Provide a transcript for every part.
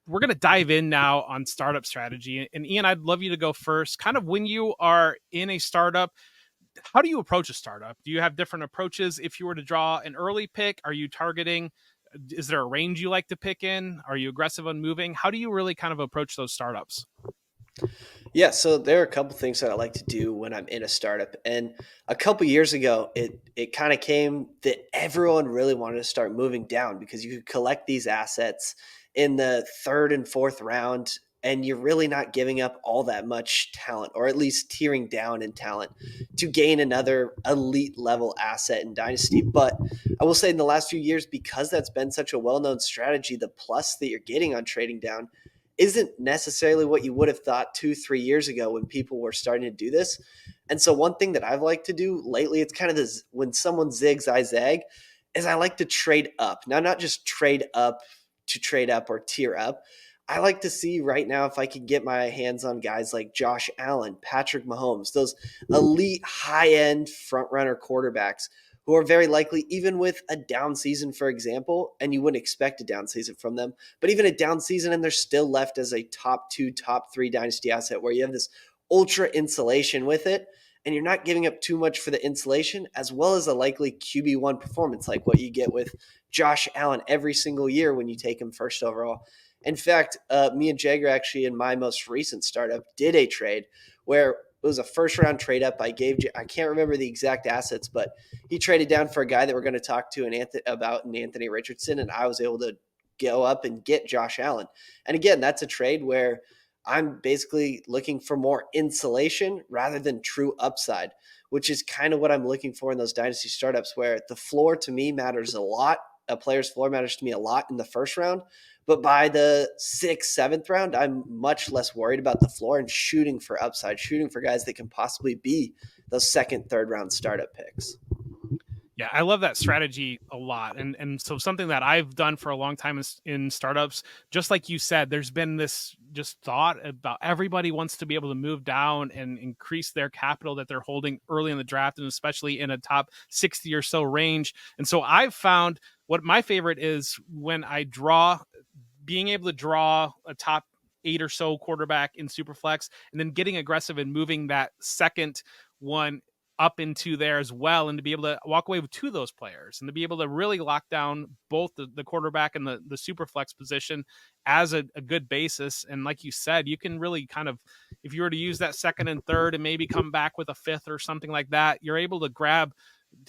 we're going to dive in now on startup strategy. And Ian, I'd love you to go first. Kind of when you are in a startup, how do you approach a startup? Do you have different approaches? If you were to draw an early pick, are you targeting? Is there a range you like to pick in? Are you aggressive on moving? How do you really kind of approach those startups? Yeah, so there are a couple things that I like to do when I'm in a startup. And a couple years ago, it kind of came that everyone really wanted to start moving down because you could collect these assets in the third and fourth round, and you're really not giving up all that much talent, or at least tearing down in talent to gain another elite level asset in Dynasty. But I will say in the last few years, because that's been such a well-known strategy, the plus that you're getting on trading down isn't necessarily what you would have thought 2-3 years ago when people were starting to do this. And so one thing that I've liked to do lately, it's kind of this, when someone zigs, I zag, is I like to trade up. Now, not just trade up to trade up or tier up. I like to see right now if I could get my hands on guys like Josh Allen, Patrick Mahomes, those elite high-end front-runner quarterbacks who are very likely, even with a down season, for example, and you wouldn't expect a down season from them, but even a down season and they're still left as a top 2, top 3 dynasty asset where you have this ultra insulation with it, and you're not giving up too much for the insulation, as well as a likely QB1 performance like what you get with Josh Allen every single year when you take him first overall. In fact, me and Jagger actually in my most recent startup did a trade where it was a first round trade up. I can't remember the exact assets, but he traded down for a guy that we're going to talk to about in Anthony Richardson, and I was able to go up and get Josh Allen. And again, that's a trade where I'm basically looking for more insulation rather than true upside, which is kind of what I'm looking for in those dynasty startups where the floor to me matters a lot. A player's floor matters to me a lot in the first round, but by the 6th, 7th round, I'm much less worried about the floor and shooting for upside, shooting for guys that can possibly be those 2nd, 3rd round startup picks. Yeah, I love that strategy a lot. And so something that I've done for a long time in startups, just like you said, there's been this just thought about everybody wants to be able to move down and increase their capital that they're holding early in the draft, and especially in a top 60 or so range. And so I've found what my favorite is when I being able to draw a top 8 or so quarterback in Superflex, and then getting aggressive and moving that second one up into there as well, and to be able to walk away with 2 of those players and to be able to really lock down both the quarterback and the super flex position as a good basis. And like you said, you can really kind of, if you were to use that 2nd and 3rd and maybe come back with a 5th or something like that, you're able to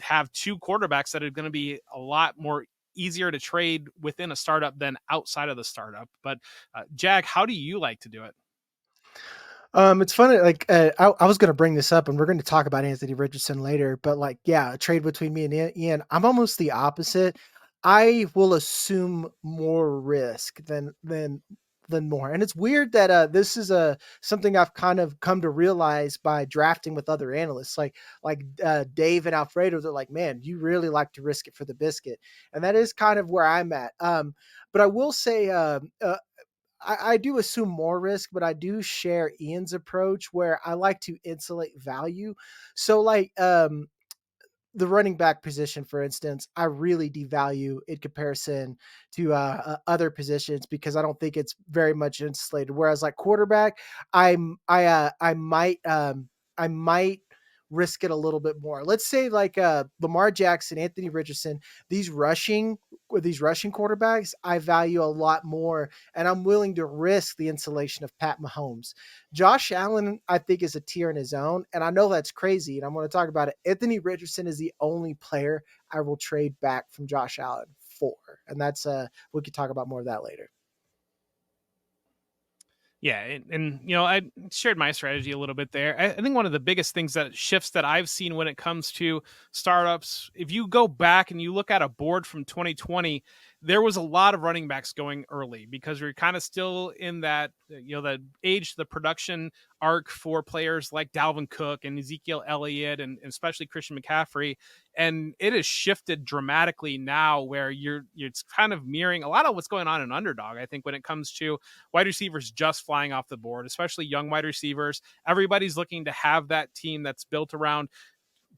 have 2 quarterbacks that are going to be a lot more easier to trade within a startup than outside of the startup. But Jag, how do you like to do it? It's funny. Like, I was going to bring this up, and we're going to talk about Anthony Richardson later. But like, yeah, a trade between me and Ian. I'm almost the opposite. I will assume more risk than more. And it's weird that this is something I've kind of come to realize by drafting with other analysts, like Dave and Alfredo. They're like, man, you really like to risk it for the biscuit, and that is kind of where I'm at. But I will say, I do assume more risk, but I do share Ian's approach where I like to insulate value. So like the running back position, for instance, I really devalue in comparison to other positions because I don't think it's very much insulated. Whereas like quarterback, I might risk it a little bit more. Let's say like Lamar Jackson, Anthony Richardson, these rushing quarterbacks, I value a lot more, and I'm willing to risk the insulation of Pat Mahomes. Josh Allen, I think, is a tier in his own, and I know that's crazy, and I'm going to talk about it. Anthony Richardson is the only player I will trade back from Josh Allen for, and that's we could talk about more of that later. Yeah, and I shared my strategy a little bit there. I think one of the biggest things that shifts that I've seen when it comes to startups, if you go back and you look at a board from 2020, there was a lot of running backs going early because we're kind of still in that, the age, the production arc for players like Dalvin Cook and Ezekiel Elliott and especially Christian McCaffrey. And it has shifted dramatically now where it's kind of mirroring a lot of what's going on in Underdog. I think when it comes to wide receivers just flying off the board, especially young wide receivers, everybody's looking to have that team that's built around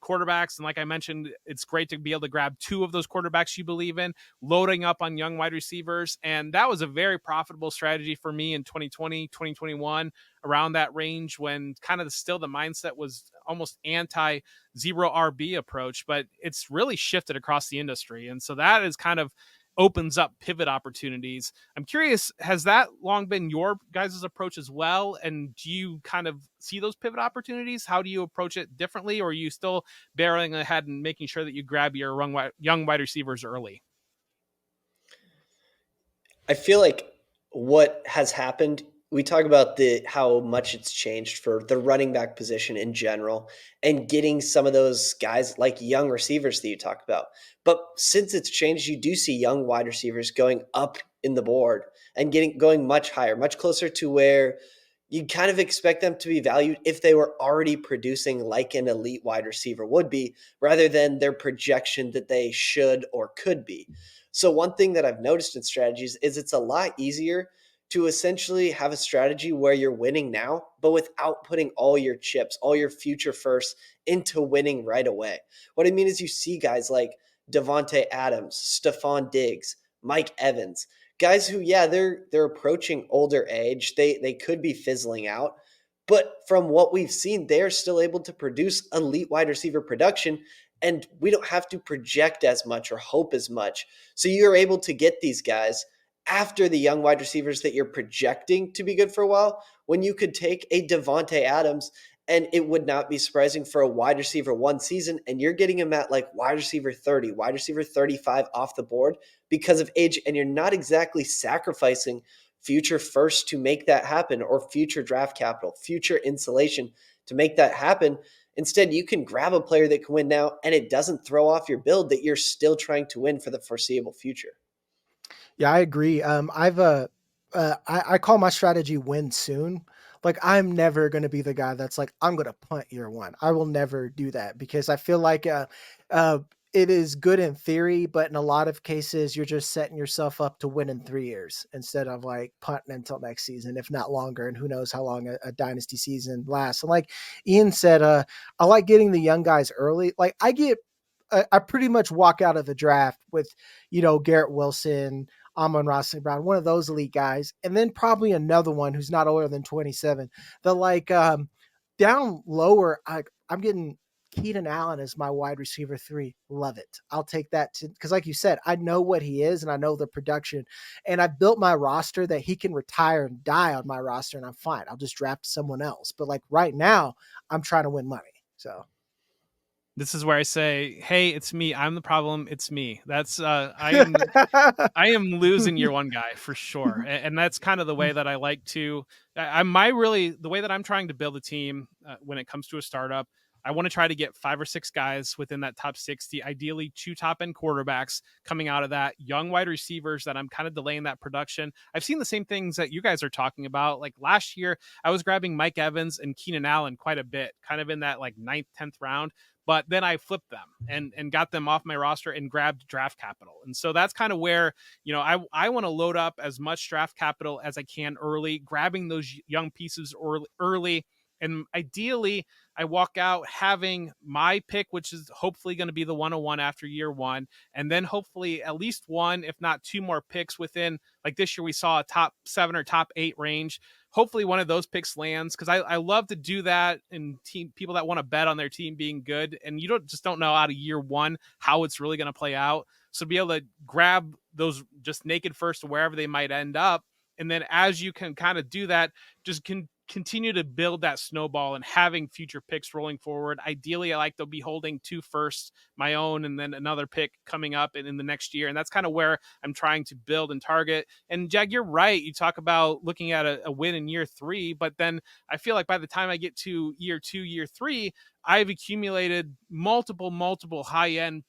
quarterbacks. And like I mentioned, it's great to be able to grab 2 of those quarterbacks you believe in, loading up on young wide receivers. And that was a very profitable strategy for me in 2020, 2021, around that range when kind of still the mindset was almost anti zero RB approach, but it's really shifted across the industry. And so that is kind of opens up pivot opportunities. I'm curious, has that long been your guys' approach as well? And do you kind of see those pivot opportunities? How do you approach it differently? Or are you still barreling ahead and making sure that you grab your young wide receivers early? I feel like what has happened, we talk about the how much it's changed for the running back position in general and getting some of those guys like young receivers that you talk about. But since it's changed, you do see young wide receivers going up in the board and going much higher, much closer to where you kind of expect them to be valued if they were already producing like an elite wide receiver would be, rather than their projection that they should or could be. So one thing that I've noticed in strategies is it's a lot easier to essentially have a strategy where you're winning now, but without putting all your chips, all your future firsts into winning right away. What I mean is you see guys like Devontae Adams, Stephon Diggs, Mike Evans, guys who, yeah, they're approaching older age. They could be fizzling out. But from what we've seen, they're still able to produce elite wide receiver production, and we don't have to project as much or hope as much. So you're able to get these guys after the young wide receivers that you're projecting to be good for a while, when you could take a Devontae Adams and it would not be surprising for a wide receiver one season, and you're getting him at like wide receiver 30, wide receiver 35 off the board because of age, and you're not exactly sacrificing future first to make that happen, or future draft capital, future insulation to make that happen. Instead, you can grab a player that can win now, and it doesn't throw off your build that you're still trying to win for the foreseeable future. Yeah, I agree. I call my strategy win soon. Like I'm never going to be the guy that's like, I'm going to punt year one. I will never do that because I feel like, uh, it is good in theory, but in a lot of cases, you're just setting yourself up to win in 3 years instead of like punting until next season, if not longer. And who knows how long a dynasty season lasts. And like Ian said, I like getting the young guys early. Like I pretty much walk out of the draft with, Garrett Wilson, Amon-Ra St. Brown, one of those elite guys, and then probably another one who's not older than 27. The down lower, I'm getting Keenan Allen as my wide receiver 3. Love it. I'll take that because, like you said, I know what he is and I know the production, and I built my roster that he can retire and die on my roster, and I'm fine. I'll just draft someone else. But like right now, I'm trying to win money. So This is where I say, "Hey, it's me. I'm the problem. It's me." That's I am losing year one guy for sure, and that's kind of the way that I like to. I'm my really the way that I'm trying to build a team when it comes to a startup. I want to try to get 5 or 6 guys within that top 60, ideally 2 top end quarterbacks coming out of that, young wide receivers that I'm kind of delaying that production. I've seen the same things that you guys are talking about. Like last year, I was grabbing Mike Evans and Keenan Allen quite a bit, kind of in that like ninth, 10th round. But then I flipped them and got them off my roster and grabbed draft capital. And so that's kind of where, I want to load up as much draft capital as I can early, grabbing those young pieces early. And ideally, I walk out having my pick, which is hopefully going to be the 101 after year one. And then hopefully at least 1, if not 2 more picks within, like this year, we saw a top 7 or top 8 range. Hopefully one of those picks lands, because I love to do that in team people that want to bet on their team being good. And you don't know out of year one how it's really going to play out. So to be able to grab those just naked first wherever they might end up. And then as you can kind of do that, just continue to build that snowball and having future picks rolling forward. Ideally, I like to be holding 2 firsts, my own, and then another pick coming up in the next year. And that's kind of where I'm trying to build and target. And Jag, you're right. You talk about looking at a win in year 3, but then I feel like by the time I get to year 2, year 3, I've accumulated multiple high-end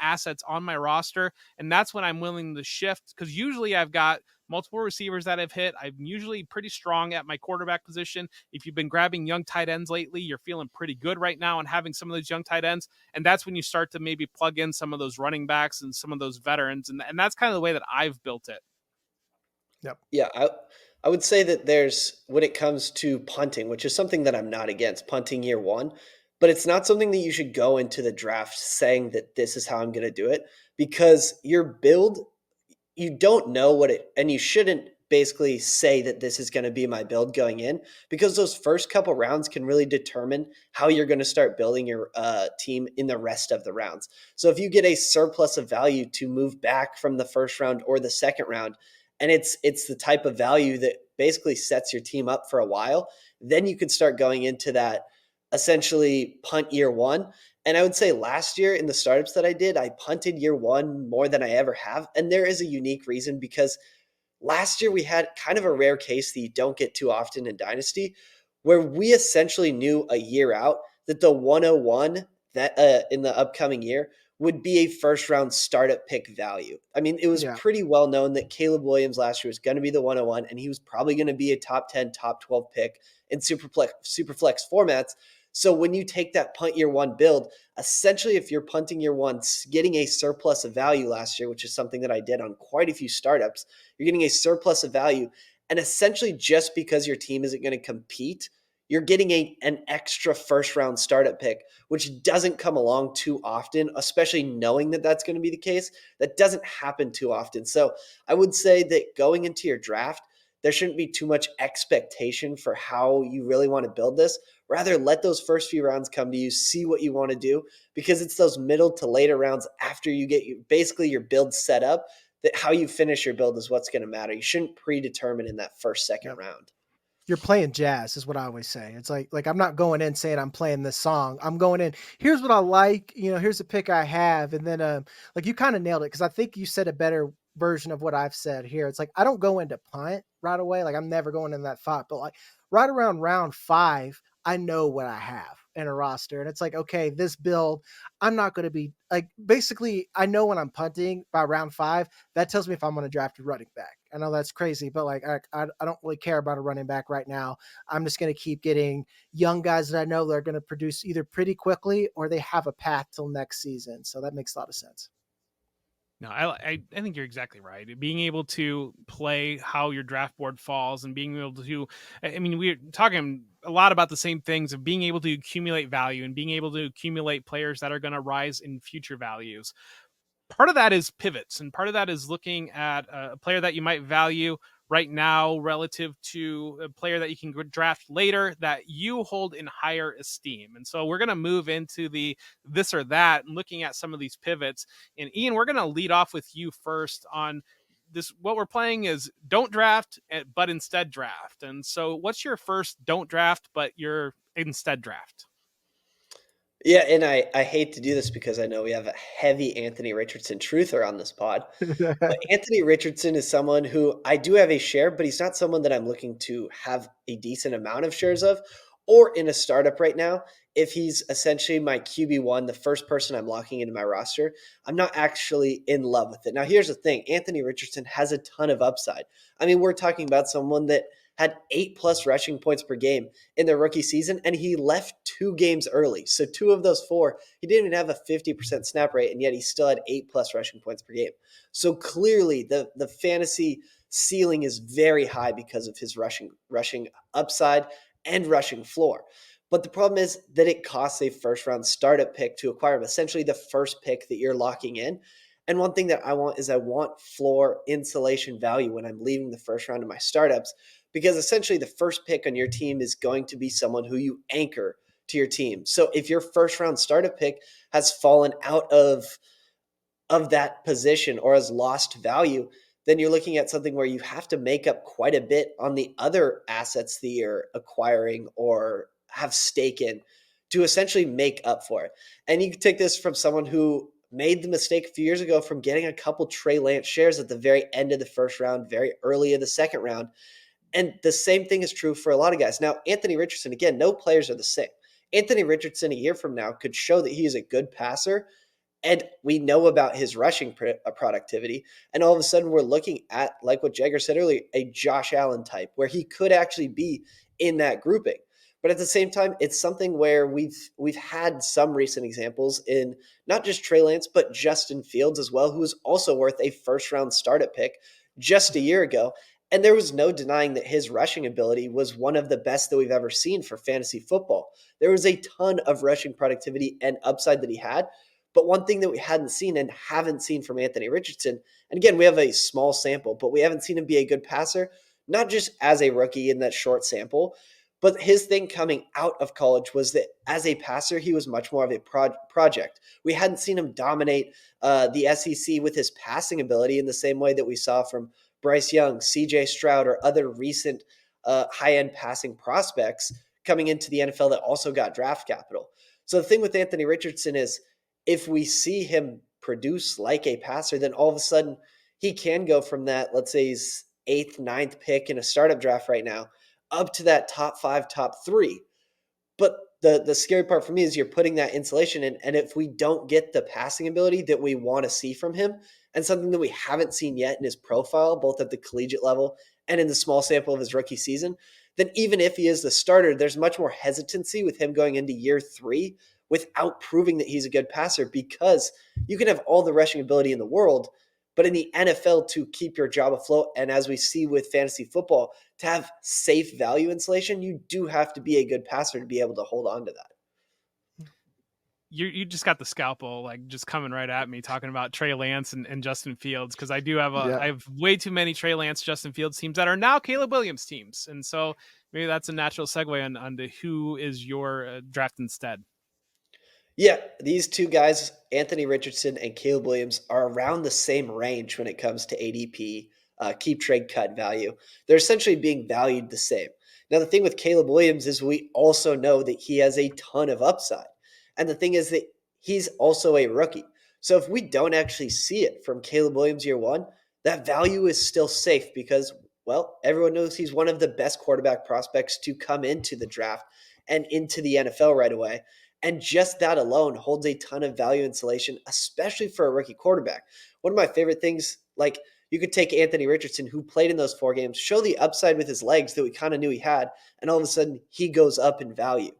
assets on my roster. And that's when I'm willing to shift, because usually I've got multiple receivers that I've hit. I'm usually pretty strong at my quarterback position. If you've been grabbing young tight ends lately, you're feeling pretty good right now on having some of those young tight ends. And that's when you start to maybe plug in some of those running backs and some of those veterans. And that's kind of the way that I've built it. yep. Yeah, I would say that when it comes to punting, which is something that I'm not against, punting year one, but it's not something that you should go into the draft saying that this is how I'm going to do it, because your build, you don't know what it, and you shouldn't basically say that this is going to be my build going in, because those first couple rounds can really determine how you're going to start building your team in the rest of the rounds. So if you get a surplus of value to move back from the first round or the second round, and it's the type of value that basically sets your team up for a while, then you could start going into that essentially punt year one. And I would say last year in the startups that I did, I punted year one more than I ever have. And there is a unique reason, because last year we had kind of a rare case that you don't get too often in Dynasty, where we essentially knew a year out that the 101 that in the upcoming year would be a first round startup pick value. I mean, it was Yeah. pretty well known that Caleb Williams last year was going to be the 101, and he was probably going to be a top 10, top 12 pick in superflex formats. So when you take that punt year one build, essentially if you're punting year one, getting a surplus of value last year, which is something that I did on quite a few startups, you're getting a surplus of value. And essentially just because your team isn't going to compete, you're getting an extra first round startup pick, which doesn't come along too often, especially knowing that that's going to be the case. That doesn't happen too often. So I would say that going into your draft, there shouldn't be too much expectation for how you really want to build this. Rather, let those first few rounds come to you, see what you want to do, because it's those middle to later rounds after you get basically your build set up, that how you finish your build is what's going to matter. You shouldn't predetermine in that first, second Yep. round. You're playing jazz is what I always say. It's like I'm not going in saying I'm playing this song. I'm going in, here's what I like, here's a pick I have. And then like you kind of nailed it, because I think you said a better version of what I've said here. It's like I don't go into punt right away. Like I'm never going in that thought, but like right around round 5, I know what I have in a roster. And it's like, okay, this build, I'm not going to be like, basically I know when I'm punting by round 5, that tells me if I'm going to draft a running back. I know that's crazy, but like I don't really care about a running back right now. I'm just going to keep getting young guys that I know they're going to produce either pretty quickly or they have a path till next season. So that makes a lot of sense. No, I think you're exactly right. Being able to play how your draft board falls, and being able to, I mean, we're talking a lot about the same things of being able to accumulate value and being able to accumulate players that are going to rise in future values. Part of that is pivots, and part of that is looking at a player that you might value right now relative to a player that you can draft later that you hold in higher esteem. And so we're going to move into the this or that and looking at some of these pivots. And Ian, we're going to lead off with you first on this. What we're playing is don't draft, but instead draft. And so what's your first don't draft, but your instead draft? Yeah, and I hate to do this because I know we have a heavy Anthony Richardson truther on this pod. But Anthony Richardson is someone who I do have a share, but he's not someone that I'm looking to have a decent amount of shares of, or in a startup right now. If he's essentially my QB1, the first person I'm locking into my roster, I'm not actually in love with it. Now, here's the thing. Anthony Richardson has a ton of upside. I mean, we're talking about someone that had 8+ rushing points per game in their rookie season, and he left 2 games early. So 2 of those 4, he didn't even have a 50% snap rate, and yet he still had 8+ rushing points per game. So clearly the fantasy ceiling is very high because of his rushing upside and rushing floor. But the problem is that it costs a first round startup pick to acquire him, essentially the first pick that you're locking in. And one thing that I want floor insulation value when I'm leaving the first round of my startups, because essentially the first pick on your team is going to be someone who you anchor to your team. So if your first round startup pick has fallen out of that position or has lost value, then you're looking at something where you have to make up quite a bit on the other assets that you're acquiring or have stake in to essentially make up for it. And you can take this from someone who made the mistake a few years ago from getting a couple Trey Lance shares at the very end of the first round, very early in the second round. And the same thing is true for a lot of guys. Now, Anthony Richardson, again, no players are the same. Anthony Richardson a year from now could show that he is a good passer, and we know about his rushing productivity. And all of a sudden we're looking at, like what Jagger said earlier, a Josh Allen type where he could actually be in that grouping. But at the same time, it's something where we've had some recent examples in not just Trey Lance, but Justin Fields as well, who was also worth a first round startup pick just a year ago. And there was no denying that his rushing ability was one of the best that we've ever seen for fantasy football. There was a ton of rushing productivity and upside that he had. But one thing that we hadn't seen and haven't seen from Anthony Richardson, and again, we have a small sample, but we haven't seen him be a good passer, not just as a rookie in that short sample, but his thing coming out of college was that as a passer, he was much more of a project. We hadn't seen him dominate the SEC with his passing ability in the same way that we saw from Bryce Young, CJ Stroud, or other recent high-end passing prospects coming into the NFL that also got draft capital. So the thing with Anthony Richardson is if we see him produce like a passer, then all of a sudden he can go from that, let's say he's 8th, 9th pick in a startup draft right now, up to that top 5, top 3. But the scary part for me is you're putting that insulation in, and if we don't get the passing ability that we want to see from him, and something that we haven't seen yet in his profile, both at the collegiate level and in the small sample of his rookie season, then even if he is the starter, there's much more hesitancy with him going into year 3 without proving that he's a good passer, because you can have all the rushing ability in the world, but in the NFL, to keep your job afloat, and as we see with fantasy football, to have safe value insulation, you do have to be a good passer to be able to hold on to that. You just got the scalpel like just coming right at me talking about Trey Lance and Justin Fields, because I do have I have way too many Trey Lance, Justin Fields teams that are now Caleb Williams teams, and so maybe that's a natural segue onto who is your draft instead. Yeah, these two guys, Anthony Richardson and Caleb Williams, are around the same range when it comes to ADP, keep trade cut value. They're essentially being valued the same. Now, the thing with Caleb Williams is we also know that he has a ton of upside. And the thing is that he's also a rookie. So if we don't actually see it from Caleb Williams year 1, that value is still safe because, well, everyone knows he's one of the best quarterback prospects to come into the draft and into the NFL right away. And just that alone holds a ton of value insulation, especially for a rookie quarterback. One of my favorite things, like you could take Anthony Richardson, who played in those 4 games, show the upside with his legs that we kind of knew he had, and all of a sudden he goes up in value.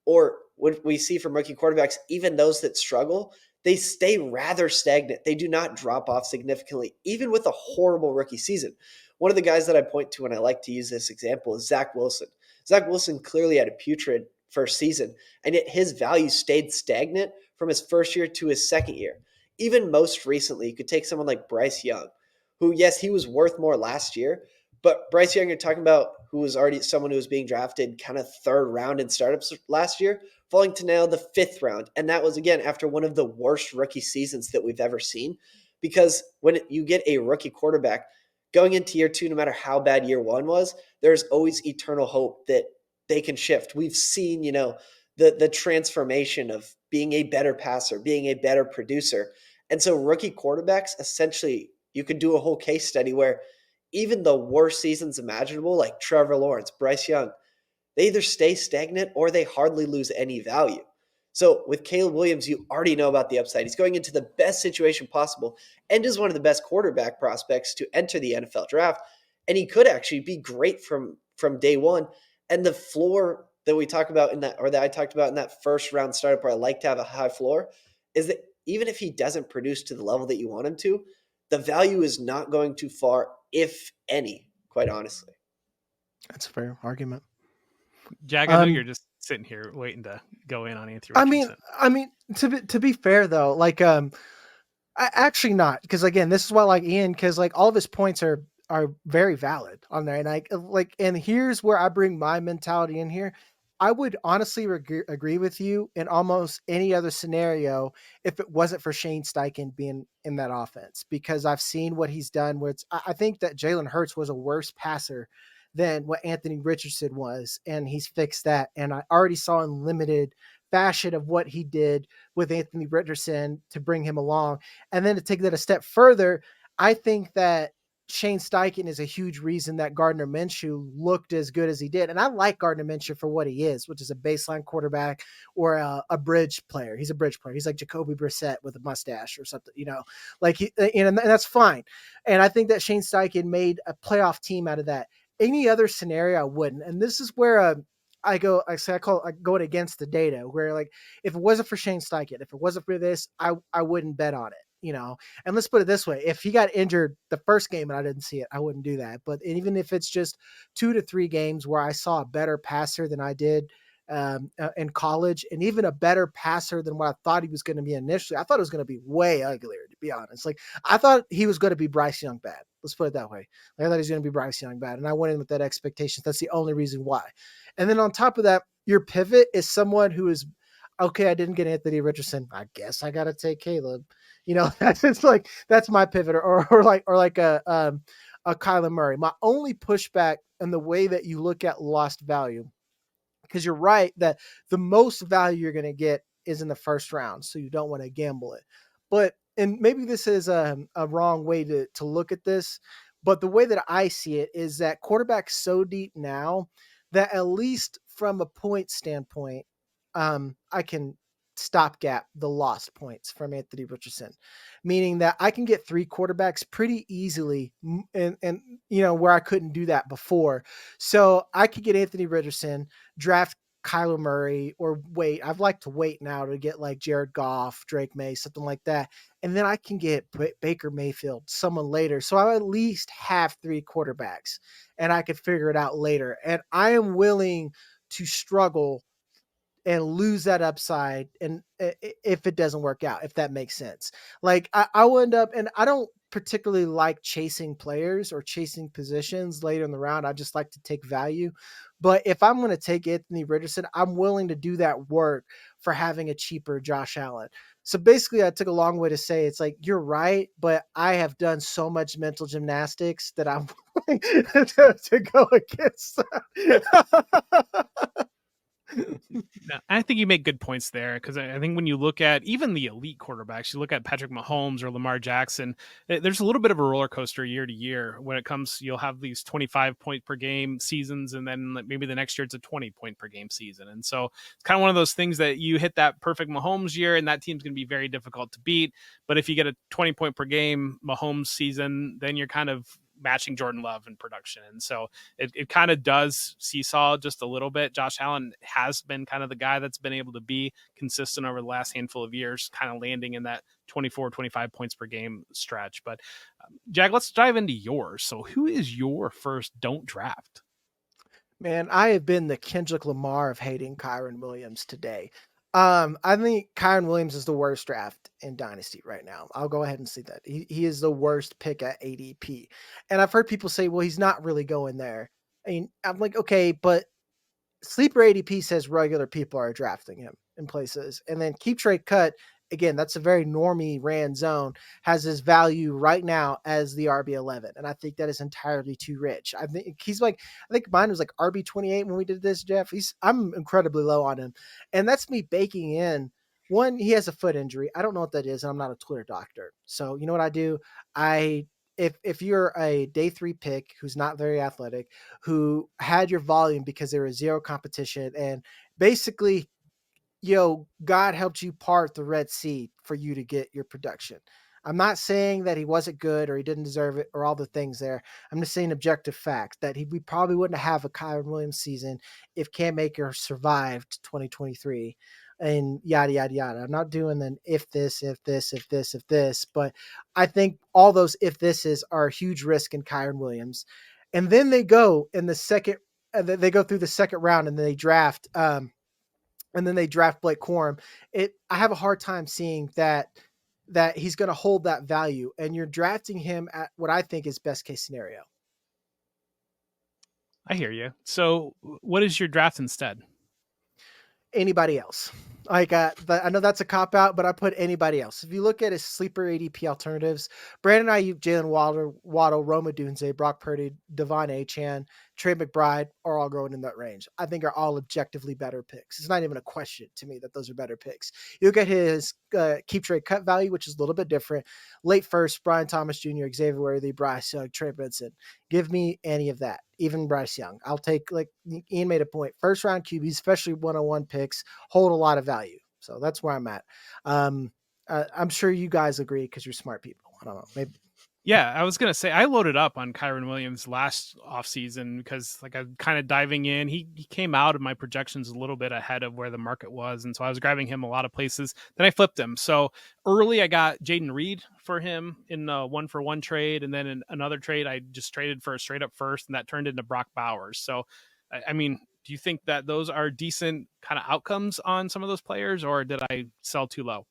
Or what we see from rookie quarterbacks, even those that struggle, they stay rather stagnant. They do not drop off significantly, even with a horrible rookie season. One of the guys that I point to when I like to use this example is Zach Wilson. Zach Wilson clearly had a putrid first season, and yet his value stayed stagnant from his first year to his second year. Even most recently, you could take someone like Bryce Young, who, yes, he was worth more last year, but Bryce Young, you're talking about who was already someone who was being drafted kind of 3rd round in startups last year, falling to now the 5th round. And that was, again, after one of the worst rookie seasons that we've ever seen. Because when you get a rookie quarterback going into year 2, no matter how bad year 1 was, there's always eternal hope that they can shift. We've seen, the transformation of being a better passer, being a better producer. And so rookie quarterbacks, essentially, you could do a whole case study where even the worst seasons imaginable, like Trevor Lawrence, Bryce Young, they either stay stagnant or they hardly lose any value. So with Caleb Williams, you already know about the upside. He's going into the best situation possible and is one of the best quarterback prospects to enter the NFL draft. And he could actually be great from day 1. And the floor that we talk about in that, or that I talked about in that first round startup where I like to have a high floor, is that even if he doesn't produce to the level that you want him to, the value is not going too far, if any, quite honestly. That's a fair argument. Jag, I know you're just sitting here waiting to go in on Anthony Richardson. I mean, to be fair though, like, actually not, because again, this is why I like Ian, because like all of his points are very valid on there, and and here's where I bring my mentality in here. I would honestly agree with you in almost any other scenario if it wasn't for Shane Steichen being in that offense, because I've seen what he's done. Where I think that Jalen Hurts was a worse passer than what Anthony Richardson was, and he's fixed that. And I already saw in limited fashion of what he did with Anthony Richardson to bring him along. And then to take that a step further, I think that Shane Steichen is a huge reason that Gardner Minshew looked as good as he did. And I like Gardner Minshew for what he is, which is a baseline quarterback or a bridge player. He's a bridge player. He's like Jacoby Brissett with a mustache or something, and that's fine. And I think that Shane Steichen made a playoff team out of that. Any other scenario, I wouldn't. And this is where I call it going against the data, where like, if it wasn't for Shane Steichen, if it wasn't for this, I wouldn't bet on it. And let's put it this way: if he got injured the first game and I didn't see it, I wouldn't do that. But even if it's just 2 to 3 games where I saw a better passer than I did in college, and even a better passer than what I thought he was going to be initially. I thought it was going to be way uglier, to be honest. Like, I thought he was going to be Bryce Young bad. Let's put it that way. Like, I thought he was going to be Bryce Young bad, and I went in with that expectation. That's the only reason why. And then on top of that, your pivot is someone who is okay. I didn't get Anthony Richardson. I guess I got to take Caleb. That's my pivot, or like a Kyler Murray. My only pushback in the way that you look at lost value, because you're right that the most value you're going to get is in the first round. So you don't want to gamble it. But, and maybe this is a wrong way to look at this, but the way that I see it is that quarterback's so deep now that at least from a point standpoint, I can stopgap the lost points from Anthony Richardson, meaning that I can get 3 quarterbacks pretty easily, and where I couldn't do that before. So I could get Anthony Richardson, draft Kyler Murray, or wait. I'd like to wait now to get like Jared Goff, Drake May, something like that. And then I can get Baker Mayfield, someone later. So I at least have 3 quarterbacks and I could figure it out later. And I am willing to struggle and lose that upside, and if it doesn't work out, if that makes sense. Like, I will end up, and I don't particularly like chasing players or chasing positions later in the round. I just like to take value. But if I'm going to take Anthony Richardson, I'm willing to do that work for having a cheaper Josh Allen. So basically, I took a long way to say it's like, you're right, but I have done so much mental gymnastics that I'm willing to go against. No, I think you make good points there, because I think when you look at even the elite quarterbacks, you look at Patrick Mahomes or Lamar Jackson, there's a little bit of a roller coaster year to year when it comes. You'll have these 25 point per game seasons, and then maybe the next year it's a 20 point per game season. And so it's kind of one of those things that you hit that perfect Mahomes year, and that team's going to be very difficult to beat. But if you get a 20 point per game Mahomes season, then you're kind of matching Jordan Love in production. And so it kind of does seesaw just a little bit. Josh Allen has been kind of the guy that's been able to be consistent over the last handful of years, kind of landing in that 24, 25 points per game stretch. But Jag, let's dive into yours. So who is your first don't draft? Man, I have been the Kendrick Lamar of hating Kyren Williams today. I think Kyren Williams is the worst draft in Dynasty right now. I'll go ahead and say that. He is the worst pick at ADP. And I've heard people say, well, he's not really going there. I mean, I'm like, okay, but Sleeper ADP says regular people are drafting him in places. And then Keep Trade Cut, again, that's a very normie ran zone, has his value right now as the RB11. And I think that is entirely too rich. I think he's like, I think mine was like RB28 when we did this, Jeff. I'm incredibly low on him. And that's me baking in. One, he has a foot injury. I don't know what that is, and I'm not a Twitter doctor. So you know what I do? If you're a day 3 pick who's not very athletic, who had your volume because there was 0 competition, and basically, God helped you part the Red Sea for you to get your production. I'm not saying that he wasn't good or he didn't deserve it or all the things there. I'm just saying objective fact that we probably wouldn't have a Kyren Williams season if Cam Akers survived 2023 and yada, yada, yada. I'm not doing an if this, but I think all those if thises are a huge risk in Kyren Williams. And then they go in the second, they go through the second round and then they draft, Blake Corum. I have a hard time seeing that he's going to hold that value, and you're drafting him at what I think is best case scenario. I hear you. So what is your draft instead? Anybody else. Like, I know that's a cop out, but I put anybody else. If you look at his sleeper ADP alternatives, Brandon Ayuk, Jalen Waddle, Roma Dunze, Brock Purdy, Devon Achane, Trey McBride are all going in that range. I think are all objectively better picks. It's not even a question to me that those are better picks. You look at his Keep Trade Cut value, which is a little bit different. Late first, Brian Thomas Jr., Xavier Worthy, Bryce Young, Trey Benson. Give me any of that. Even Bryce Young. I'll take, like Ian made a point, first round QBs, especially 101 picks, hold a lot of value. So that's where I'm at. I'm sure you guys agree because you're smart people. I don't know. Maybe. Yeah, I was gonna say I loaded up on Kyren Williams last offseason because like I'm kind of diving in. He came out of my projections a little bit ahead of where the market was, and so I was grabbing him a lot of places. Then I flipped him. So early, I got Jaden Reed for him in a 1-for-1 trade, and then in another trade, I just traded for a straight up first, and that turned into Brock Bowers. So, I mean, do you think that those are decent kind of outcomes on some of those players, or did I sell too low?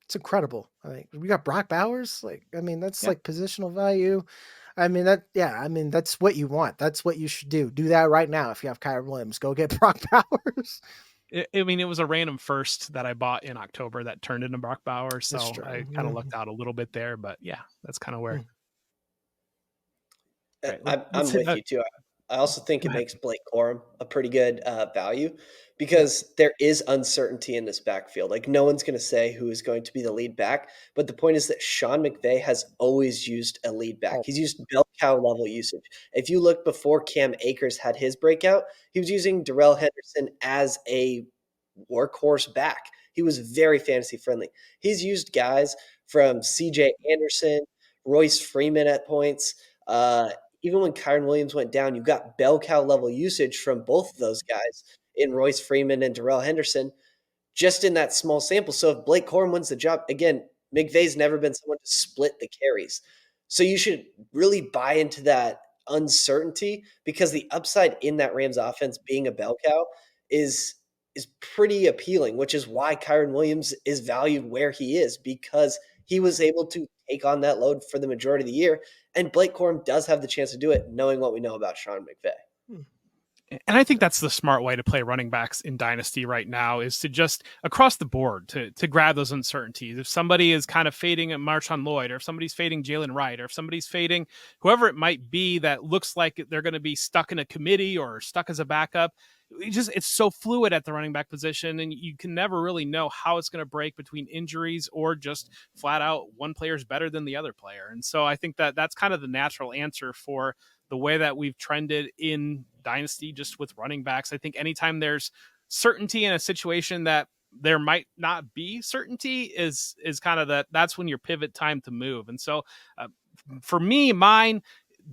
It's incredible. I mean, we got Brock Bowers. Like, I mean, that's Yeah. like positional value. I mean, I mean, that's what you want. That's what you should do. Do that right now. If you have Kyren Williams, go get Brock Bowers. I mean, it was a random first that I bought in October that turned into Brock Bowers, That's so true. I kind of lucked out a little bit there. But yeah, that's kind of where. Mhm. All right, I'm let's hit. with you too. I also think Go it ahead. makes Blake Corum a pretty good value Yep. because there is uncertainty in this backfield. Like no one's going to say who is going to be the lead back, but the point is that Sean McVay has always used a lead back. Oh, He's used bell cow level usage. If you look before Cam Akers had his breakout, he was using Darrell Henderson as a workhorse back. He was very fantasy friendly. He's used guys from CJ Anderson, Royce Freeman at points. Even when Kyren Williams went down, you got bell cow level usage from both of those guys in Royce Freeman and Darrell Henderson just in that small sample. So if Blake Corum wins the job, again, McVay's never been someone to split the carries. So you should really buy into that uncertainty because the upside in that Rams offense being a bell cow is is pretty appealing, which is why Kyren Williams is valued where he is because he was able to take on that load for the majority of the year. And Blake Corum does have the chance to do it, knowing what we know about Sean McVay. hmm. And I think that's the smart way to play running backs in Dynasty right now is to just across the board to grab those uncertainties. If somebody is kind of fading a Marshawn Lloyd, or if somebody's fading Jalen Wright, or if somebody's fading whoever it might be that looks like they're going to be stuck in a committee or stuck as a backup, it's so fluid at the running back position, and you can never really know how it's going to break between injuries or just flat out one player's better than the other player. And so I think that that's kind of the natural answer for the way that we've trended in Dynasty just with running backs. I think anytime there's certainty in a situation that there might not be certainty is kind of that's when your pivot time to move. And so for me, mine,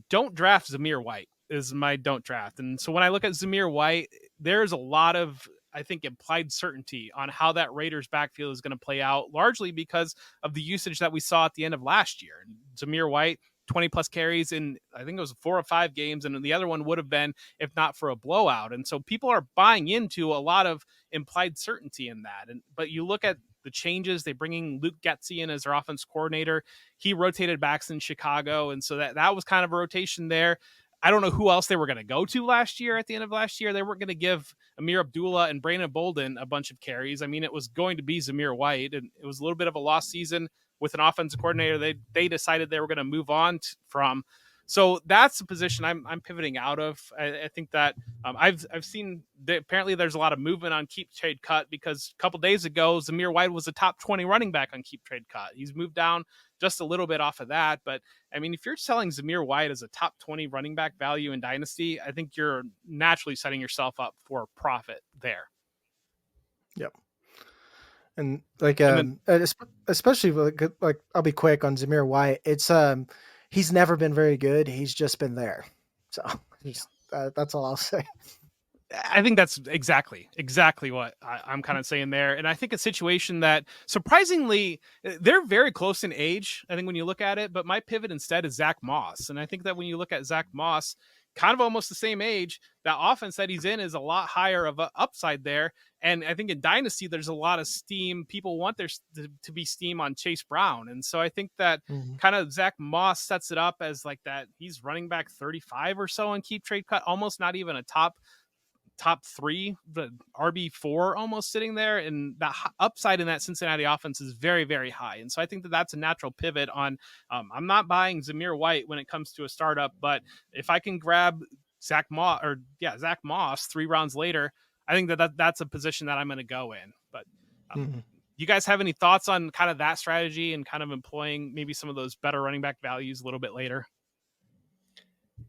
don't draft Zamir White is my don't draft. And so when I look at Zamir White, there's a lot of, I think, implied certainty on how that Raiders backfield is going to play out, largely because of the usage that we saw at the end of last year. Zamir White, 20 plus carries in, I think it was 4 or 5 games, and the other one would have been if not for a blowout. And so people are buying into a lot of implied certainty in that. But you look at the changes, they bringing Luke Getsy in as their offense coordinator. He rotated backs in Chicago, and so that was kind of a rotation there. I don't know who else they were going to go to last year. At the end of last year, they weren't going to give Amir Abdullah and Brandon Bolden a bunch of carries. I mean, it was going to be Zamir White, and it was a little bit of a lost season with an offensive coordinator they decided they were going to move on from. So that's the position I'm pivoting out of. I think that I've seen that apparently there's a lot of movement on keep trade cut because a couple days ago Zamir White was a top 20 running back on keep trade cut. He's moved down just a little bit off of that, but I mean, if you're selling Zamir White as a top 20 running back value in Dynasty, I think you're naturally setting yourself up for profit there. Yep. And like And then especially like I'll be quick on Zamir White. It's he's never been very good. He's just been there. So just, that's all I'll say. I think that's exactly what I'm kind of saying there. And I think a situation that surprisingly, they're very close in age, I think, when you look at it. But my pivot instead is Zack Moss. And I think that when you look at Zack Moss, kind of almost the same age, that offense that he's in is a lot higher of an upside there. And I think in Dynasty, there's a lot of steam. People want there to be steam on Chase Brown. And so I think that kind of Zack Moss sets it up as like that. He's running back 35 or so on keep trade cut, almost not even a top 3, the RB4 almost sitting there, and the upside in that Cincinnati offense is very, very high. And so I think that that's a natural pivot on. I'm not buying Zamir White when it comes to a startup, but if I can grab Zack Moss 3 rounds later, I think that's a position that I'm going to go in. But you guys have any thoughts on kind of that strategy and kind of employing maybe some of those better running back values a little bit later?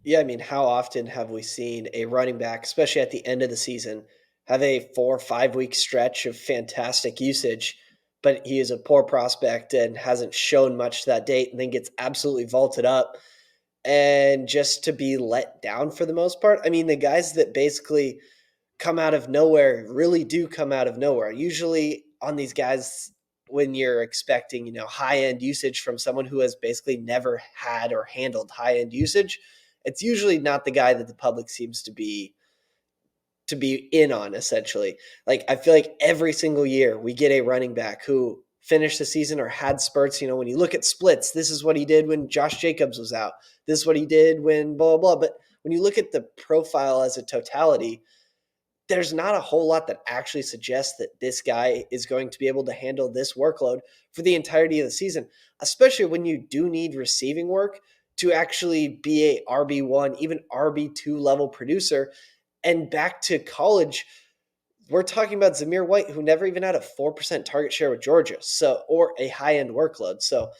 Yeah, I mean, how often have we seen a running back, especially at the end of the season, have a 4 or 5 week stretch of fantastic usage, but he is a poor prospect and hasn't shown much to that date, and then gets absolutely vaulted up and just to be let down for the most part. I mean, the guys that basically come out of nowhere really do come out of nowhere. Usually on these guys, when you're expecting, high end usage from someone who has basically never had or handled high end usage, it's usually not the guy that the public seems to be in on, essentially. Like, I feel like every single year we get a running back who finished the season or had spurts. When you look at splits, this is what he did when Josh Jacobs was out. This is what he did when blah, blah, blah. But when you look at the profile as a totality, there's not a whole lot that actually suggests that this guy is going to be able to handle this workload for the entirety of the season, especially when you do need receiving work to actually be a RB1, even RB2 level producer. And back to college, we're talking about Zamir White, who never even had a 4% target share with Georgia, or a high-end workload. So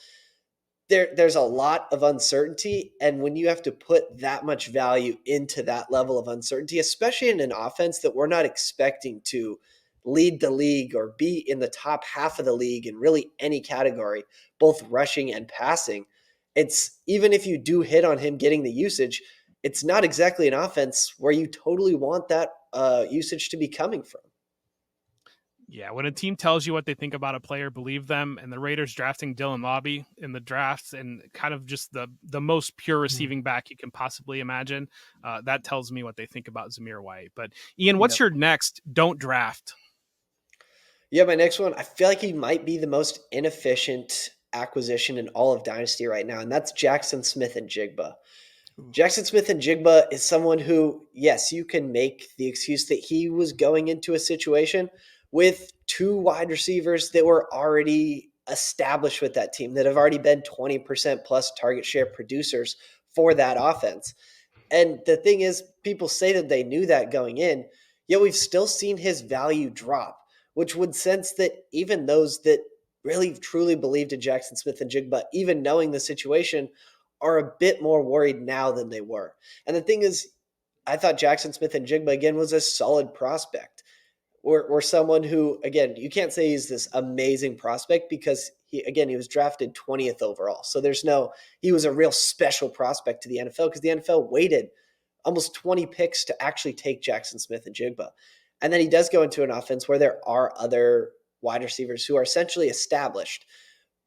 there's a lot of uncertainty, and when you have to put that much value into that level of uncertainty, especially in an offense that we're not expecting to lead the league or be in the top half of the league in really any category, both rushing and passing, it's even if you do hit on him getting the usage, it's not exactly an offense where you totally want that usage to be coming from. Yeah, when a team tells you what they think about a player, believe them. And the Raiders drafting Dylan Lobby in the drafts and kind of just the most pure receiving back you can possibly imagine, that tells me what they think about Zamir White. But Ian, what's your next don't draft? Yeah, my next one, I feel like he might be the most inefficient acquisition in all of Dynasty right now, and that's Jaxon Smith-Njibga. Jaxon Smith-Njibga is someone who, yes, you can make the excuse that he was going into a situation with two wide receivers that were already established with that team, that have already been 20% plus target share producers for that offense. And the thing is, people say that they knew that going in, yet we've still seen his value drop, which would sense that even those that really truly believed in Jaxon Smith-Njigba, even knowing the situation, are a bit more worried now than they were. And the thing is, I thought Jaxon Smith-Njigba, again, was a solid prospect. Or someone who, again, you can't say he's this amazing prospect because he was drafted 20th overall. So he was a real special prospect to the NFL because the NFL waited almost 20 picks to actually take Jaxon Smith-Njigba. And then he does go into an offense where there are other wide receivers who are essentially established.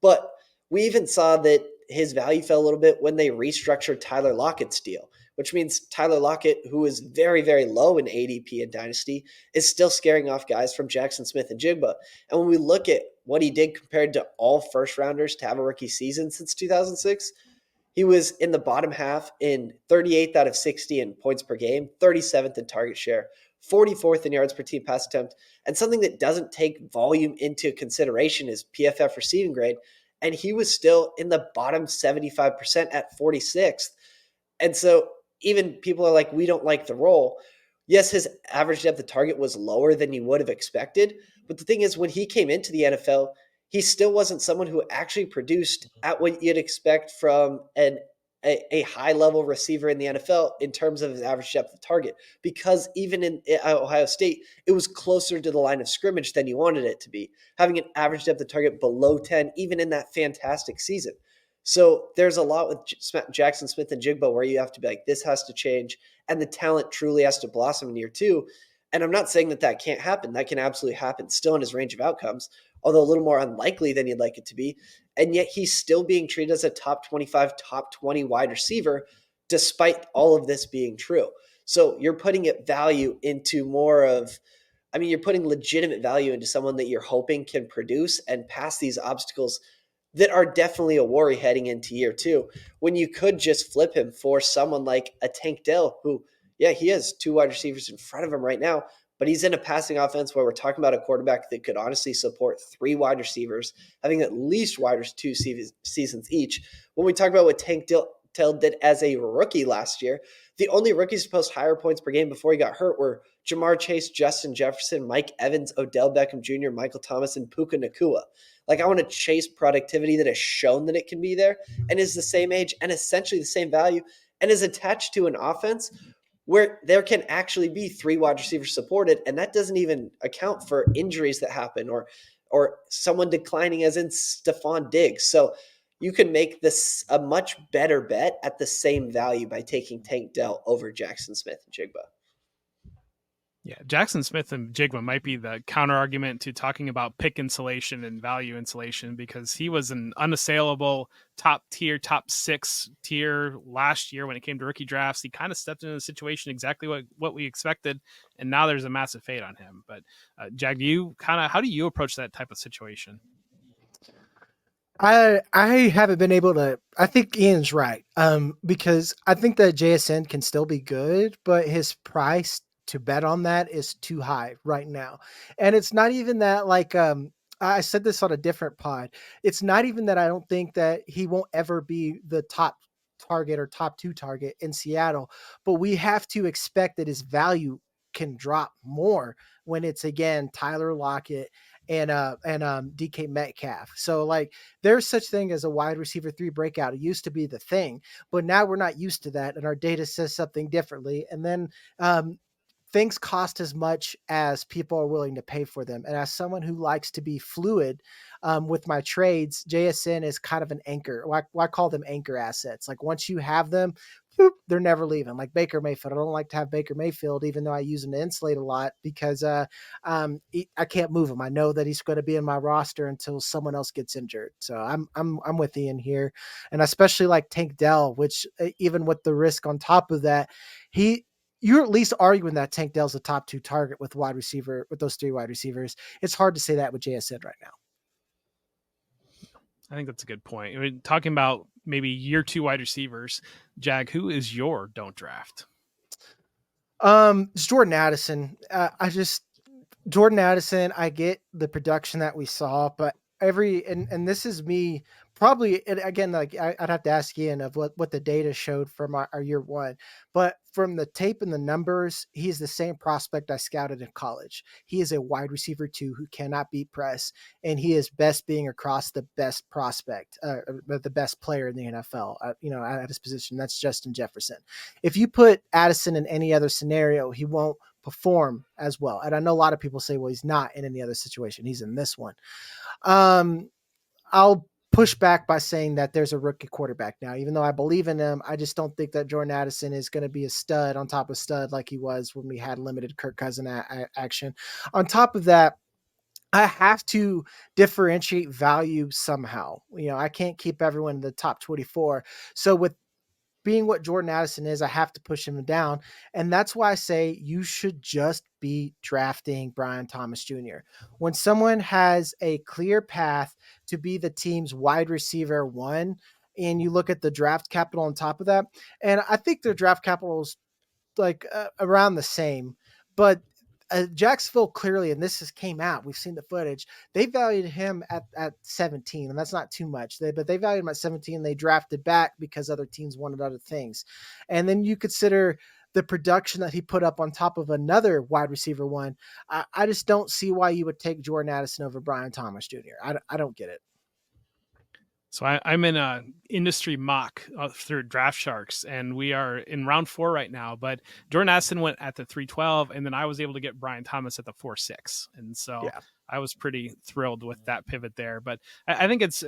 But we even saw that his value fell a little bit when they restructured Tyler Lockett's deal, which means Tyler Lockett, who is very, very low in ADP in Dynasty, is still scaring off guys from Jaxon Smith-Njigba. And when we look at what he did compared to all first-rounders to have a rookie season since 2006, he was in the bottom half in 38th out of 60 in points per game, 37th in target share, 44th in yards per team pass attempt, and something that doesn't take volume into consideration is PFF receiving grade. And he was still in the bottom 75% at 46th. And so even people are like, we don't like the role. Yes, his average depth of target was lower than you would have expected. But the thing is, when he came into the NFL, he still wasn't someone who actually produced at what you'd expect from a high-level receiver in the NFL in terms of his average depth of target. Because even in Ohio State, it was closer to the line of scrimmage than you wanted it to be, having an average depth of target below 10, even in that fantastic season. So there's a lot with Jaxon Smith-Njigba where you have to be like, this has to change, and the talent truly has to blossom in year two. And I'm not saying that can't happen. That can absolutely happen still in his range of outcomes, although a little more unlikely than you'd like it to be. And yet he's still being treated as a top 25, top 20 wide receiver, despite all of this being true. So you're putting value into you're putting legitimate value into someone that you're hoping can produce and pass these obstacles that are definitely a worry heading into year two, when you could just flip him for someone like a Tank Dell, who, yeah, he has two wide receivers in front of him right now, but he's in a passing offense where we're talking about a quarterback that could honestly support three wide receivers, having at least two seasons each. When we talk about what Tank Dell did as a rookie last year, the only rookies to post higher points per game before he got hurt were Jamar Chase, Justin Jefferson, Mike Evans, Odell Beckham Jr., Michael Thomas, and Puka Nacua. Like, I want to chase productivity that has shown that it can be there and is the same age and essentially the same value and is attached to an offense where there can actually be three wide receivers supported. And that doesn't even account for injuries that happen or or someone declining as in Stephon Diggs. So you can make this a much better bet at the same value by taking Tank Dell over Jaxon Smith-Njigba. Yeah, Jaxon Smith-Njigba might be the counter argument to talking about pick insulation and value insulation, because he was an unassailable top 6 tier last year when it came to rookie drafts. He kind of stepped into the situation exactly what we expected, and now there's a massive fade on him. But Jag, how do you approach that type of situation? I haven't been able to. I think Ian's right. Because I think that JSN can still be good, but his price to bet on that is too high right now. And it's not even that like I said this on a different pod. It's not even that I don't think that he won't ever be the top target or top 2 target in Seattle, but we have to expect that his value can drop more when it's again Tyler Lockett and DK Metcalf. So like there's such thing as a wide receiver 3 breakout. It used to be the thing, but now we're not used to that, and our data says something differently. And then things cost as much as people are willing to pay for them. And as someone who likes to be fluid with my trades, JSN is kind of an anchor. Why call them anchor assets? Like once you have them, they're never leaving. Like Baker Mayfield. I don't like to have Baker Mayfield, even though I use him to insulate a lot, because I can't move him. I know that he's going to be in my roster until someone else gets injured. So I'm with Ian here, and especially like Tank Dell, which even with the risk on top of that, you're at least arguing that Tank Dell's a top 2 target with those 3 wide receivers. It's hard to say that with JSN right now. I think that's a good point. I mean, talking about maybe year 2 wide receivers, Jag, who is your don't draft? It's Jordan Addison. Jordan Addison, I get the production that we saw, but and this is me probably, and again, like I'd have to ask Ian of what the data showed from our year 1, but from the tape and the numbers, he's the same prospect I scouted in college. He is a wide receiver 2 who cannot beat press, and he is best being across the best prospect, the best player in the NFL, at his position. That's Justin Jefferson. If you put Addison in any other scenario, he won't perform as well. And I know a lot of people say, well, he's not in any other situation. He's in this one. I'll push back by saying that there's a rookie quarterback now. Even though I believe in him, I just don't think that Jordan Addison is going to be a stud on top of stud like he was when we had limited Kirk Cousins action. On top of that, I have to differentiate value somehow. I can't keep everyone in the top 24. So with being what Jordan Addison is, I have to push him down. And that's why I say you should just be drafting Brian Thomas Jr. When someone has a clear path to be the team's wide receiver 1, and you look at the draft capital on top of that, and I think their draft capital is like around the same, but Jacksonville clearly, and this came out, we've seen the footage, they valued him at 17, and that's not too much. But they valued him at 17. They drafted back because other teams wanted other things. And then you consider the production that he put up on top of another wide receiver 1. I just don't see why you would take Jordan Addison over Brian Thomas Jr. I don't get it. So I'm in a industry mock through Draft Sharks, and we are in round 4 right now. But Jordan Addison went at the 312, and then I was able to get Brian Thomas at the 4.6, and so yeah. I was pretty thrilled with that pivot there. But I think it's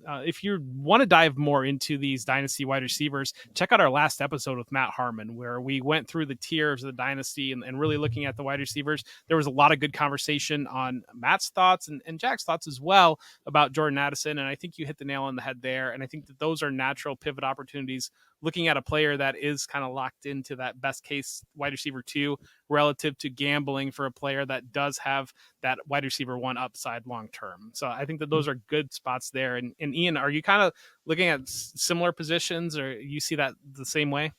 if you want to dive more into these dynasty wide receivers, check out our last episode with Matt Harmon, where we went through the tiers of the dynasty and really looking at the wide receivers. There was a lot of good conversation on Matt's thoughts and Jack's thoughts as well about Jordan Addison. And I think you hit the nail on the head there. And I think that those are natural pivot opportunities, looking at a player that is kind of locked into that best case wide receiver 2 relative to gambling for a player that does have that wide receiver 1 upside long term. So I think that those are good spots there. And Ian, are you kind of looking at similar positions, or you see that the same way?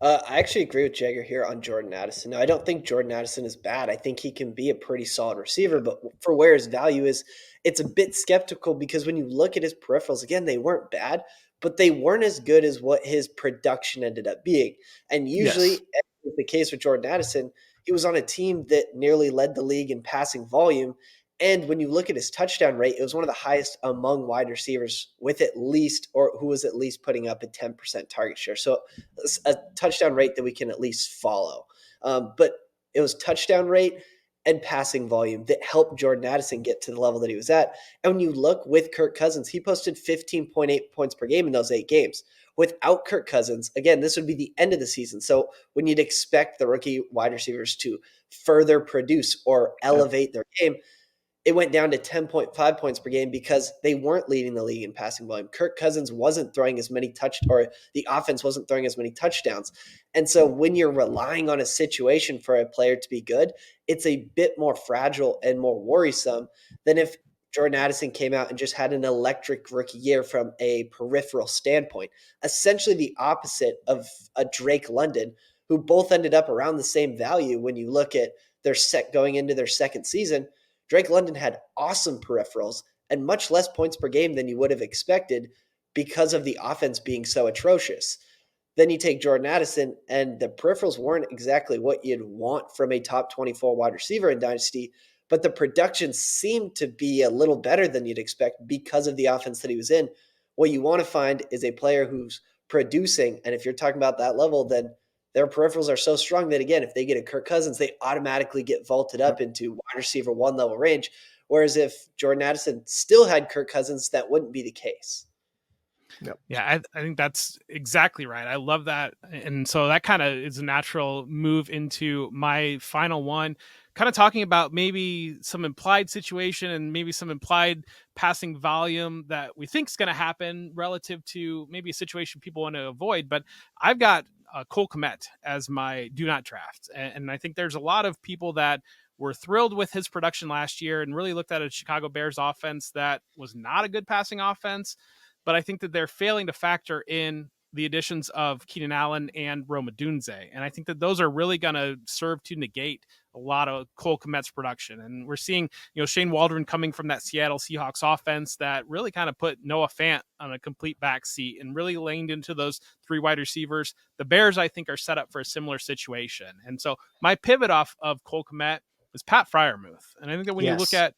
I actually agree with Jagger here on Jordan Addison. Now, I don't think Jordan Addison is bad. I think he can be a pretty solid receiver, but for where his value is, it's a bit skeptical, because when you look at his peripherals, again, they weren't bad, but they weren't as good as what his production ended up being. And usually, as was the case with Jordan Addison, he was on a team that nearly led the league in passing volume. And when you look at his touchdown rate, it was one of the highest among wide receivers with at least, or who was at least putting up a 10% target share. So a touchdown rate that we can at least follow. But it was touchdown rate and passing volume that helped Jordan Addison get to the level that he was at. And when you look with Kirk Cousins, he posted 15.8 points per game in those 8 games. Without Kirk Cousins, again, this would be the end of the season. So when you'd expect the rookie wide receivers to further produce or elevate their game, it went down to 10.5 points per game because they weren't leading the league in passing volume. Kirk Cousins wasn't throwing as many or the offense wasn't throwing as many touchdowns. And so when you're relying on a situation for a player to be good, it's a bit more fragile and more worrisome than if Jordan Addison came out and just had an electric rookie year from a peripheral standpoint. Essentially the opposite of a Drake London, who both ended up around the same value when you look at their set going into their second season. Drake London had awesome peripherals and much less points per game than you would have expected because of the offense being so atrocious. Then you take Jordan Addison, and the peripherals weren't exactly what you'd want from a top 24 wide receiver in Dynasty, but the production seemed to be a little better than you'd expect because of the offense that he was in. What you want to find is a player who's producing, and if you're talking about that level, then their peripherals are so strong that, again, if they get a Kirk Cousins, they automatically get vaulted up into wide receiver 1 level range. Whereas if Jordan Addison still had Kirk Cousins, that wouldn't be the case. Yep. Yeah, I think that's exactly right. I love that. And so that kind of is a natural move into my final one, kind of talking about maybe some implied situation and maybe some implied passing volume that we think is going to happen relative to maybe a situation people want to avoid. But I've got Cole Kmet as my do not draft. And I think there's a lot of people that were thrilled with his production last year and really looked at a Chicago Bears offense that was not a good passing offense. But I think that they're failing to factor in the additions of Keenan Allen and Rome Odunze. And I think that those are really going to serve to negate a lot of Cole Kmet's production. And we're seeing, Shane Waldron coming from that Seattle Seahawks offense that really kind of put Noah Fant on a complete backseat and really leaned into those 3 wide receivers. The Bears, I think, are set up for a similar situation. And so my pivot off of Cole Kmet is Pat Freiermuth. And I think that when you look at,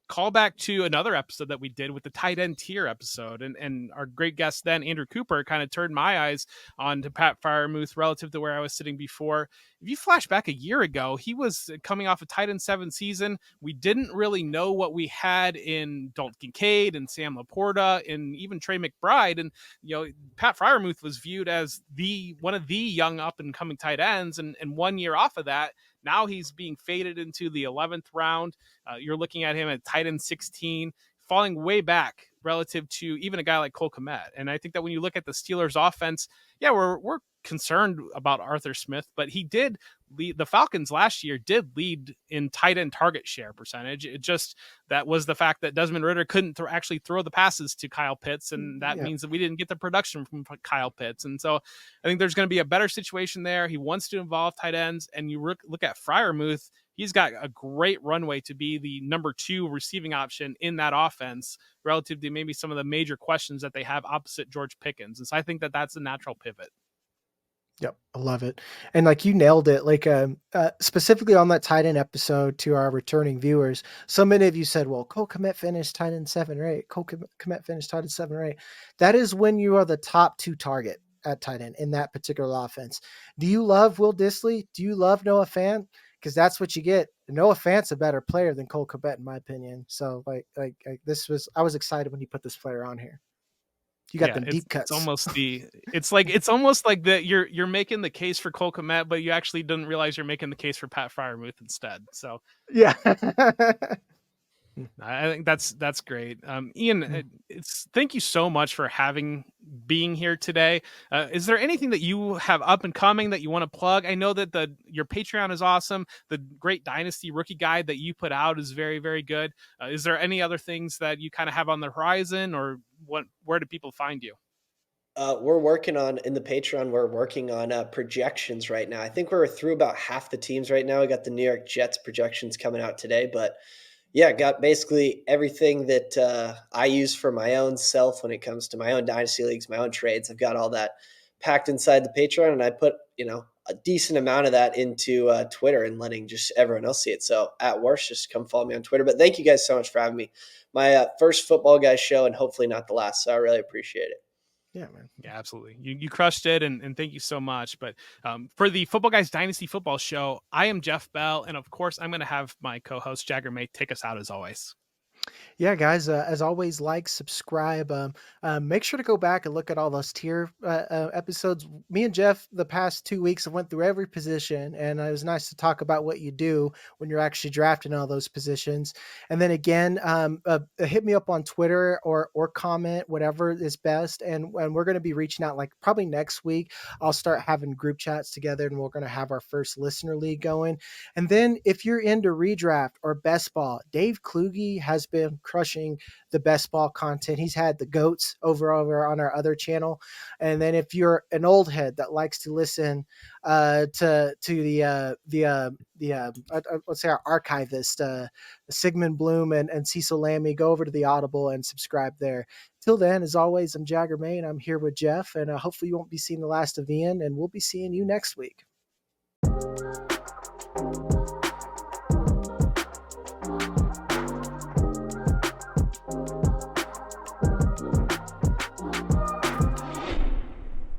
call back to another episode that we did with the tight end tier episode. And our great guest then, Andrew Cooper, kind of turned my eyes on to Pat Freiermuth relative to where I was sitting before. If you flash back a year ago, he was coming off a tight end 7 season. We didn't really know what we had in Dalton Kincaid and Sam Laporta and even Trey McBride. And, Pat Freiermuth was viewed as one of the young up and coming tight ends. And 1 year off of that, now he's being faded into the 11th round. You're looking at him at tight end 16, falling way back relative to even a guy like Cole Kmet. And I think that when you look at the Steelers offense, we're concerned about Arthur Smith, but he did lead. The Falcons last year did lead in tight end target share percentage. It just, that was the fact that Desmond Ridder couldn't actually throw the passes to Kyle Pitts. And that means that we didn't get the production from Kyle Pitts. And so I think there's going to be a better situation there. He wants to involve tight ends, and you look at Freiermuth, he's got a great runway to be the number 2 receiving option in that offense relative to maybe some of the major questions that they have opposite George Pickens. And so I think that that's a natural pivot. Yep, I love it. And like you nailed it, like specifically on that tight end episode to our returning viewers, so many of you said, well, Cole Kmet finished tight end 7 or 8. Cole Kmet finished tight end 7 or 8. That is when you are the top 2 target at tight end in that particular offense. Do you love Will Dissly? Do you love Noah Fant? Because that's what you get. Noah Fant's a better player than Cole Kmet, in my opinion. So like I was excited when you put this player on here. You got them deep cuts. It's almost like that you're making the case for Cole Kmet, but you actually didn't realize you're making the case for Pat Freiermuth instead. So yeah. I think that's great. Ian, thank you so much for being here today. Is there anything that you have up and coming that you want to plug? I know that your Patreon is awesome. The great Dynasty rookie guide that you put out is very, very good. Is there any other things that you kind of have on the horizon, or where do people find you? We're working on, in the Patreon, we're working on projections right now. I think we're through about half the teams right now. We got the New York Jets projections coming out today, but got basically everything that I use for my own self when it comes to my own Dynasty leagues, my own trades. I've got all that packed inside the Patreon, and I put, a decent amount of that into Twitter and letting just everyone else see it. So at worst, just come follow me on Twitter. But thank you guys so much for having me. My first Football Guys show, and hopefully not the last. So I really appreciate it. Yeah, man. Yeah, absolutely. You crushed it, and thank you so much. But for the Football Guys Dynasty Football Show, I am Jeff Bell, and of course, I'm going to have my co-host Jagger May take us out as always. Yeah, guys, as always, like, subscribe. Make sure to go back and look at all those tier episodes. Me and Jeff, the past 2 weeks, have went through every position, and it was nice to talk about what you do when you're actually drafting all those positions. And then again, hit me up on Twitter or comment, whatever is best. And we're going to be reaching out like probably next week. I'll start having group chats together, and we're going to have our first listener league going. And then if you're into redraft or best ball, Dave Kluge has been crushing the best ball content. He's had the goats over on our other channel. And then if you're an old head that likes to listen to let's say our archivist, Sigmund Bloom and Cecil Lammy, go over to the Audible and subscribe there. Till then, as always, I'm Jagger May, and I'm here with Jeff, and hopefully you won't be seeing the last of Ian, and we'll be seeing you next week.